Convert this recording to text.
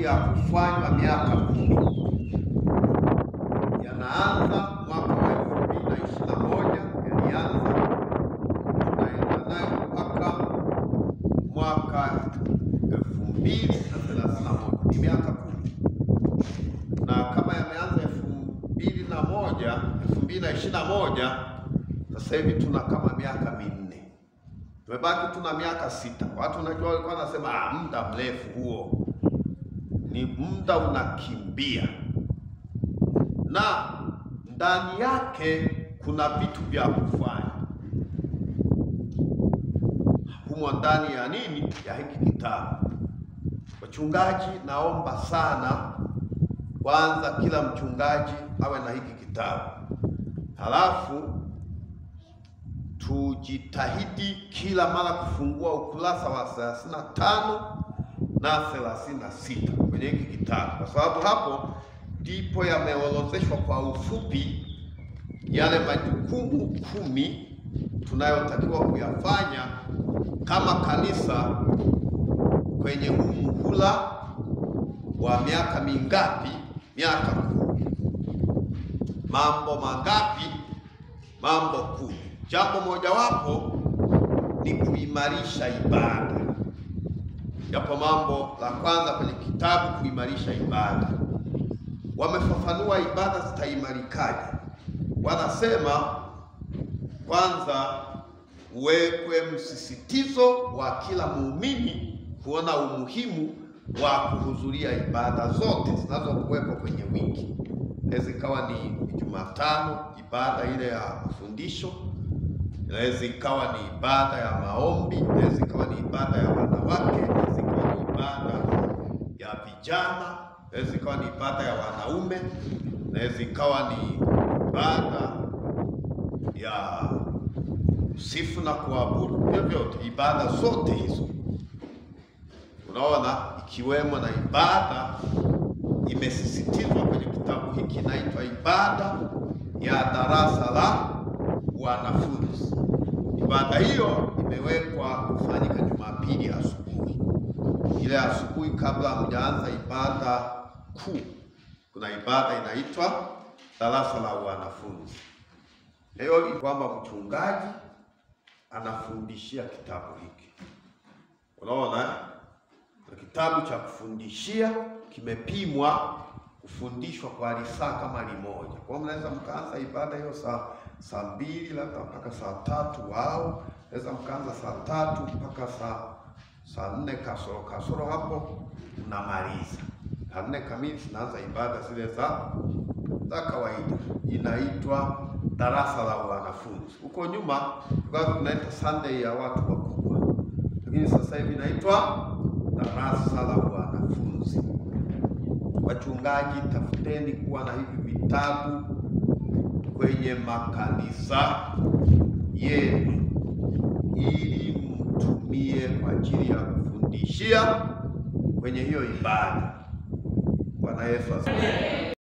ya kufanywa miaka 10. Yanaanza mwaka wa 2021, yalianza tunaenda nayo mpaka mwaka 2031. Ni miaka 10. Na kama yameanza 2021, sasa hivi tuna kama miaka 4. Tumebaki tuna miaka 6. Watu unajua walikuwa wanasema muda mrefu huo. Ni muda unakimbia. Na ndani yake kuna vitu vya kufanya. Humo ndani ya nini? Ya hiki kitabu. Wachungaji, naomba sana kwanza kila mchungaji awe na hiki kitabu. Halafu tujitahidi kila mara kufungua ukurasa wa 35 na 36 kwenye hiki kitabu, kwa sababu hapo ndipo yameorodheshwa kwa ufupi yale majukumu 10 tunayotakiwa kuyafanya kama kanisa kwenye huu muhula wa miaka mingapi? Miaka 10. Mambo mangapi? Mambo 10. Jambo mojawapo ni kuimarisha ibada. Yapo mambo la kwanza kwenye kitabu, kuimarisha ibada. Wamefafanua ibada zitaimarikaje. Wanasema kwanza uwekwe msisitizo wa kila muumini kuona umuhimu wa kuhudhuria ibada zote zinazokuwepo kwenye wiki. Inaweza ikawa ni Jumatano, ibada ile ya mafundisho. Inaweza ikawa ni ibada ya maombi. Inaweza ikawa ni ibada ya wanawake. Inaweza ikawa ni ibada ya vijana. Inaweza ikawa ni ibada ya wanaume. Inaweza ikawa ni ibada ya sifu na kuabudu. Vyovyote, ibada zote hizo unaona, ikiwemo na ibada imesisitizwa kwenye kitabu hiki, inaitwa ibada ya darasa la wanafunzi. Ibada hiyo imewekwa kufanyika Jumapili asubuhi. Ile asubuhi kabla hamjaanza ibada kuu, kuna ibada inaitwa darasa la wanafunzi. Leo ni kwamba mchungaji anafundishia kitabu hiki. Unaona, kitabu cha kufundishia kimepimwa kufundishwa kwa lisaa kama 1. Kwa hiyo mnaweza mkaanza ibada hiyo saa 2 labda mpaka saa 3, au mnaweza mkaanza saa 3 mpaka saa 4 kasoro hapo mnamaliza. Saa 4 kamili tunaanza ibada zile za kawaida. Inaitwa darasa la wanafunzi. Huko nyuma tulikuwa tunaita Sunday ya watu wakubwa, lakini sasa hivi inaitwa darasa la wanafunzi. Wachungaji, tafuteni kuwa na hivi vitabu kwenye makanisa yenu ili mtumie kwa ajili ya kufundishia kwenye hiyo ibada. Bwana Yesu asifiwe.